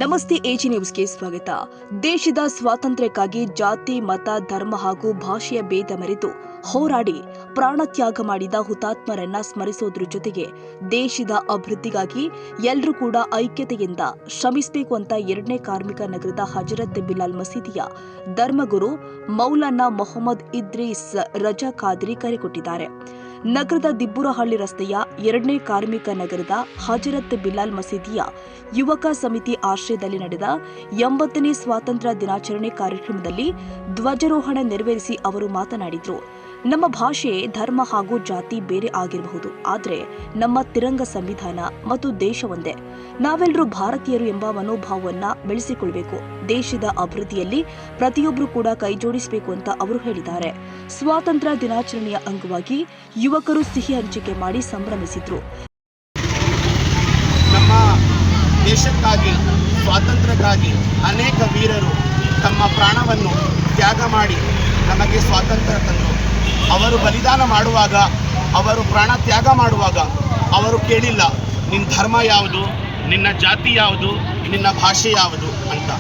ನಮಸ್ತೆ ಎಜಿ ನ್ಯೂಸ್ಗೆ ಸ್ವಾಗತ. ದೇಶದ ಸ್ವಾತಂತ್ರ್ಯಕ್ಕಾಗಿ ಜಾತಿ, ಮತ, ಧರ್ಮ ಹಾಗೂ ಭಾಷೆಯ ಭೇದ ಮೆರೆತು ಹೋರಾಡಿ ಪ್ರಾಣತ್ಯಾಗ ಮಾಡಿದ ಹುತಾತ್ಮರನ್ನ ಸ್ಮರಿಸೋದ್ರ ಜೊತೆಗೆ ದೇಶದ ಅಭಿವೃದ್ಧಿಗಾಗಿ ಎಲ್ಲರೂ ಕೂಡ ಐಕ್ಯತೆಯಿಂದ ಶ್ರಮಿಸಬೇಕು ಅಂತ 2ನೇ ಕಾರ್ಮಿಕ ನಗರದ ಹಜರತ್ ಬಿಲಾಲ್ ಮಸೀದಿಯ ಧರ್ಮಗುರು ಮೌಲಾನಾ ಮೊಹಮ್ಮದ್ ಇದ್ರೀಸ್ ರಜಾ ಖಾದ್ರಿ ಕರೆ ಕೊಟ್ಟಿದ್ದಾರೆ. ನಗರದ ದಿಬ್ಬುರಹಳ್ಳಿ ರಸ್ತೆಯ 2ನೇ ಕಾರ್ಮಿಕ ನಗರದ ಹಜರತ್ ಬಿಲಾಲ್ ಮಸೀದಿಯ ಯುವಕ ಸಮಿತಿ ಆಶ್ರಯದಲ್ಲಿ ನಡೆದ 80ನೇ ಸ್ವಾತಂತ್ರ್ಯ ದಿನಾಚರಣೆ ಕಾರ್ಯಕ್ರಮದಲ್ಲಿ ಧ್ವಜಾರೋಹಣ ನೆರವೇರಿಸಿ ಅವರು ಮಾತನಾಡಿದರು. ನಮ್ಮ ಭಾಷೆ, ಧರ್ಮ ಹಾಗೂ ಜಾತಿ ಬೇರೆ ಆಗಿರಬಹುದು, ಆದರೆ ನಮ್ಮ ತಿರಂಗ ಸಂವಿಧಾನ ಮತ್ತು ದೇಶ ಒಂದೇ. ನಾವೆಲ್ಲರೂ ಭಾರತೀಯರು ಎಂಬ ಮನೋಭಾವವನ್ನ ಬೆಳೆಸಿಕೊಳ್ಳಬೇಕು. ದೇಶದ ಅಭಿವೃದ್ಧಿಯಲ್ಲಿ ಪ್ರತಿಯೊಬ್ಬರು ಕೂಡ ಕೈಜೋಡಿಸಬೇಕು ಅಂತ ಅವರು ಹೇಳಿದ್ದಾರೆ. ಸ್ವಾತಂತ್ರ್ಯ ದಿನಾಚರಣೆಯ ಅಂಗವಾಗಿ ಯುವಕರು ಸಿಹಿ ಹಂಚಿಕೆ ಮಾಡಿ ಸಂಭ್ರಮಿಸಿದ್ರು. ನಮ್ಮ ದೇಶಕ್ಕಾಗಿ, ಸ್ವಾತಂತ್ರ್ಯಕ್ಕಾಗಿ ಅನೇಕ ವೀರರು ತಮ್ಮ ಪ್ರಾಣವನ್ನು ತ್ಯಾಗ ಮಾಡಿ ನಮಗೆ ಸ್ವಾತಂತ್ರ್ಯ ತಂದರು. ಅವರು ಬಲಿದಾನ ಮಾಡುವಾಗ, ಅವರು ಪ್ರಾಣ ತ್ಯಾಗ ಮಾಡುವಾಗ ಅವರು ಕೇಳಿಲ್ಲ ನಿನ್ನ ಧರ್ಮ ಯಾವುದು, ನಿನ್ನ ಜಾತಿ ಯಾವುದು, ನಿನ್ನ ಭಾಷೆ ಯಾವುದು ಅಂತ.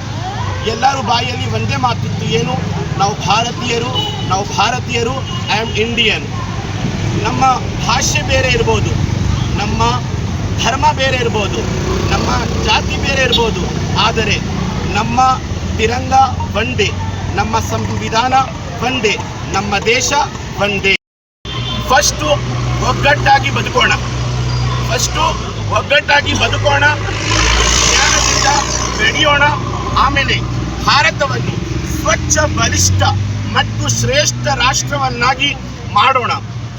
ಎಲ್ಲರೂ ಬಾಯಲ್ಲಿ ಒಂದೇ ಮಾತಿತ್ತು, ಏನು, ನಾವು ಭಾರತೀಯರು, ನಾವು ಭಾರತೀಯರು, ಐ ಆಮ್ ಇಂಡಿಯನ್. ನಮ್ಮ ಭಾಷೆ ಬೇರೆ ಇರ್ಬೋದು, ನಮ್ಮ ಧರ್ಮ ಬೇರೆ ಇರ್ಬೋದು, ನಮ್ಮ ಜಾತಿ ಬೇರೆ ಇರ್ಬೋದು, ಆದರೆ ನಮ್ಮ ತಿರಂಗ ಒಂದೇ, ನಮ್ಮ ಸಂವಿಧಾನ ಒಂದೇ, ನಮ್ಮ ದೇಶ ಒಂದೇ. ಫಸ್ಟು ಒಗ್ಗಟ್ಟಾಗಿ ಬದುಕೋಣ, ಜ್ಞಾನದಿಂದ ಬೆಳೆಯೋಣ. ಆಮೇಲೆ ಭಾರತವನ್ನು ಸ್ವಚ್ಛ, ಬಲಿಷ್ಠ ಮತ್ತು ಶ್ರೇಷ್ಠ ರಾಷ್ಟ್ರವನ್ನಾಗಿ ಮಾಡೋಣ.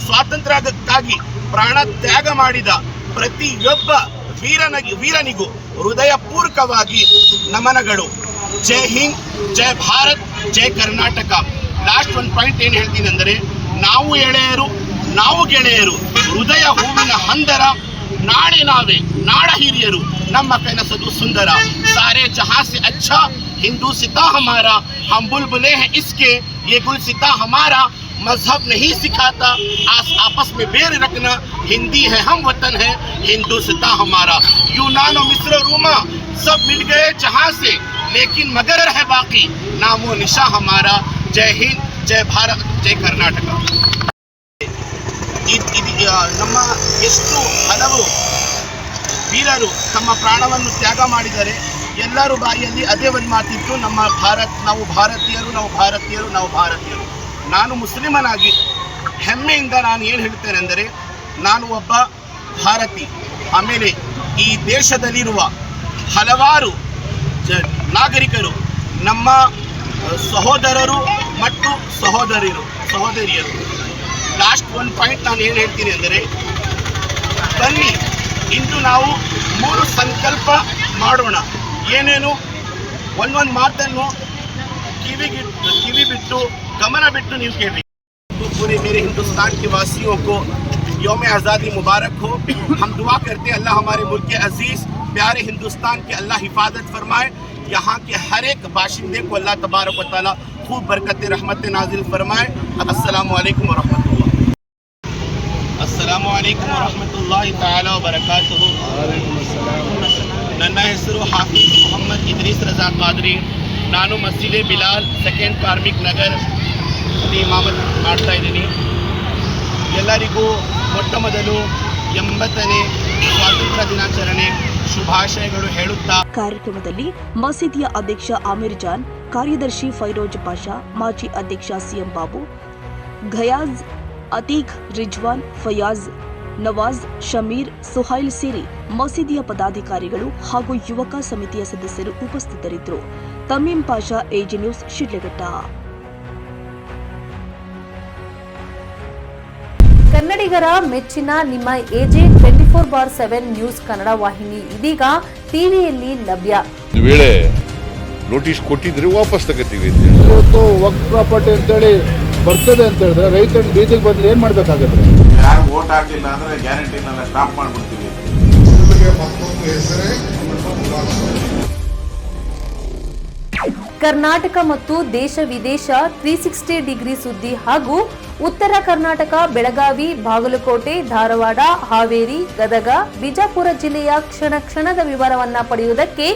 ಸ್ವಾತಂತ್ರ್ಯಕ್ಕಾಗಿ ಪ್ರಾಣ ತ್ಯಾಗ ಮಾಡಿದ ಪ್ರತಿಯೊಬ್ಬ ವೀರನಿಗೂ ಹೃದಯಪೂರ್ವಕವಾಗಿ ನಮನಗಳು. ಜೈ ಹಿಂದ್, ಜೈ ಭಾರತ್, ಜೈ ಕರ್ನಾಟಕ. ಲಾಸ್ಟ್ ಒಂದು ಪಾಯಿಂಟ್ ಏನು ಹೇಳ್ತೀನಿ ಅಂದರೆ, ನಾವು ಎಳೆಯರು, ನಾವು ಗೆಳೆಯರು, ಹೃದಯ ಹೂವಿನ ಹಂದರ, ನಾಳೆ ನಾವೇ ನಾಡ ಹಿರಿಯರು, ನಮ್ಮ ಕನಸದು ಸುಂದರ. ಸಾರೆ ಜಹಾं से अच्छा हिंदुस्तान हमारा, हम बुलबुलें हैं इसके, ये गुलसिता हमारा. मजहब नहीं सिखाता आपस में बेर रखना, हिंदी है हम वतन है, हिंदुस्तान हमारा. यूनान और मिस्र रोमा सब मिल गए जहां से, लेकिन मगर है बाकी नामो निशा हमारा. जय हिंद, जय भारत, जय कर्नाटಕ. ನಮ್ಮ ಎಷ್ಟು ಹಲವು ವೀರರು ತಮ್ಮ ಪ್ರಾಣವನ್ನು ತ್ಯಾಗ ಮಾಡಿದರೆ ಎಲ್ಲರೂ ಬಾಯಿಯಲ್ಲಿ ಅದೇ ಒಂದು ಮಾತಿತ್ತು, ನಾವು ಭಾರತೀಯರು, ನಾವು ಭಾರತೀಯರು, ನಾವು ಭಾರತೀಯರು. ನಾನು ಮುಸ್ಲಿಮನಾಗಿ ಹೆಮ್ಮೆಯಿಂದ ನಾನು ಏನು ಹೇಳ್ತೇನೆ ಅಂದರೆ, ನಾನು ಒಬ್ಬ ಭಾರತಿ. ಆಮೇಲೆ ಈ ದೇಶದಲ್ಲಿರುವ ಹಲವಾರು ನಾಗರಿಕರು ನಮ್ಮ ಸಹೋದರರು ಮತ್ತು ಸಹೋದರಿಯರು. ಲಾಸ್ಟ್ ಒಂದು ಪಾಯಿಂಟ್ ನಾನು ಏನು ಹೇಳ್ತೀನಿ ಅಂದರೆ, ಬನ್ನಿ ಇಂದು ನಾವು 3 ಸಂಕಲ್ಪ ಮಾಡೋಣ. ಏನೇನು, ಒಂದೊಂದು ಮಾತನ್ನು ಕಿವಿ ಬಿಟ್ಟು गमन बिट्टू न्यूज़ के भी. तो पूरे मेरे हिंदुस्तान के वासियों को यौम आज़ादी मुबारक हो. हम दुआ करते हैं अल्लाह हमारे मुल्क के अजीज़ प्यारे हिंदुस्तान के अल्लाह हिफाजत फरमाए. यहाँ के हर एक बाशिंदे को अल्लाह तबारक व तआला खूब बरकत रहमत नाजिल फरमाए. अस्सलामु अलैकुम व रहमतुल्लाह. अस्सलामु अलैकुम व रहमतुल्लाहि तआला व बरकातुहु. ನನ್ನ ಹೆಸರು ಹಾಫಿಜ್ ಮೊಹಮ್ಮದ್ ಇದ್ರೀಸ್ ರಜಾ ಖಾದ್ರಿ. ನಾನು ಮಸೀದೆ ಬಿಲಾಲ್ 2nd ಕಾರ್ಮಿಕ್ ನಗರ್ ಇಮಾಮತ್ ಮಾಡ್ತಾ ಇದ್ದೀನಿ. ಎಲ್ಲರಿಗೂ ಮೊಟ್ಟ ಮೊದಲು 80ನೇ ಸ್ವಾತಂತ್ರ್ಯ ದಿನಾಚರಣೆ ಶುಭಾಶಯಗಳು ಹೇಳುತ್ತಾ, ಕಾರ್ಯಕ್ರಮದಲ್ಲಿ ಮಸೀದಿಯ ಅಧ್ಯಕ್ಷ ಆಮಿರ್ ಜಾನ್, ಕಾರ್ಯದರ್ಶಿ ಫೈರೋಜ್ ಪಾಷಾ, ಮಾಜಿ ಅಧ್ಯಕ್ಷ ಸಿಎಂ ಬಾಬು, ಘಯಾಜ್, ಅತೀಕ್, ರಿಜ್ವಾನ್, ಫಯಾಜ್, ನವಾಜ್, ಶಮೀರ್, ಸುಹೈಲ್ ಸೇರಿ ಮಸೀದಿಯ ಪದಾಧಿಕಾರಿಗಳು ಹಾಗೂ ಯುವಕ ಸಮಿತಿಯ ಸದಸ್ಯರು ಉಪಸ್ಥಿತರಿದ್ದರು. ತಮೀಂ ಪಾಷಾ, ಎಜಿ ನ್ಯೂಸ್, ಶಿಡ್ಲಘಟ್ಟ. ಕನ್ನಡಿಗರ ಮೆಚ್ಚಿನ ನಿಮ್ಮ ಎಜೆ 24/7 ನ್ಯೂಸ್ ಕನ್ನಡ ವಾಹಿನಿ ಇದೀಗ ಟಿವಿಯಲ್ಲಿ ಲಭ್ಯ. ವೇಳೆ ನೋಟಿಸ್ ಕೊಟ್ಟಿದ್ರೆ ವಾಪಸ್ ತಗೋತೀವಿ. ಇವತ್ತು ವಕ್ಫ್ ಪ್ರಾಪರ್ಟಿ ಅಂತೇಳಿ ಬರ್ತದೆ ಅಂತ ಹೇಳಿದ್ರೆ ರೈತರ ಬೀದಿಗೆ ಬಂದ್ರೆ ಏನ್ ಮಾಡ್ಬೇಕಾಗತ್ತೆ? ಯಾರು ವೋಟ್ ಹಾಕಲಿಲ್ಲ ಅಂದ್ರೆ ಗ್ಯಾರಂಟಿನೆಲ್ಲ ಸ್ಟಾಪ್ ಮಾಡ್ಬಿಡ್ತೀವಿ. ಕರ್ನಾಟಕ ಮತ್ತು ದೇಶ ವಿದೇಶ 360 ಡಿಗ್ರಿ ಸುದ್ದಿ ಹಾಗೂ ಉತ್ತರ ಕರ್ನಾಟಕ, ಬೆಳಗಾವಿ, ಬಾಗಲಕೋಟೆ, ಧಾರವಾಡ, ಹಾವೇರಿ, ಗದಗ, ಬಿಜಾಪುರ ಜಿಲ್ಲೆಯ ಕ್ಷಣ ಕ್ಷಣದ ವಿವರವನ್ನ ಪಡೆಯುವುದಕ್ಕೆ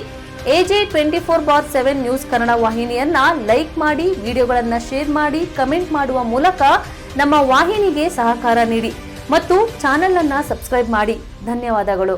AJ24/7 ನ್ಯೂಸ್ ಕನ್ನಡ ವಾಹಿನಿಯನ್ನ ಲೈಕ್ ಮಾಡಿ, ವಿಡಿಯೋಗಳನ್ನು ಶೇರ್ ಮಾಡಿ, ಕಮೆಂಟ್ ಮಾಡುವ ಮೂಲಕ ನಮ್ಮ ವಾಹಿನಿಗೆ ಸಹಕಾರ ನೀಡಿ ಮತ್ತು ಚಾನೆಲ್ ಅನ್ನು ಸಬ್ಸ್ಕ್ರೈಬ್ ಮಾಡಿ. ಧನ್ಯವಾದಗಳು.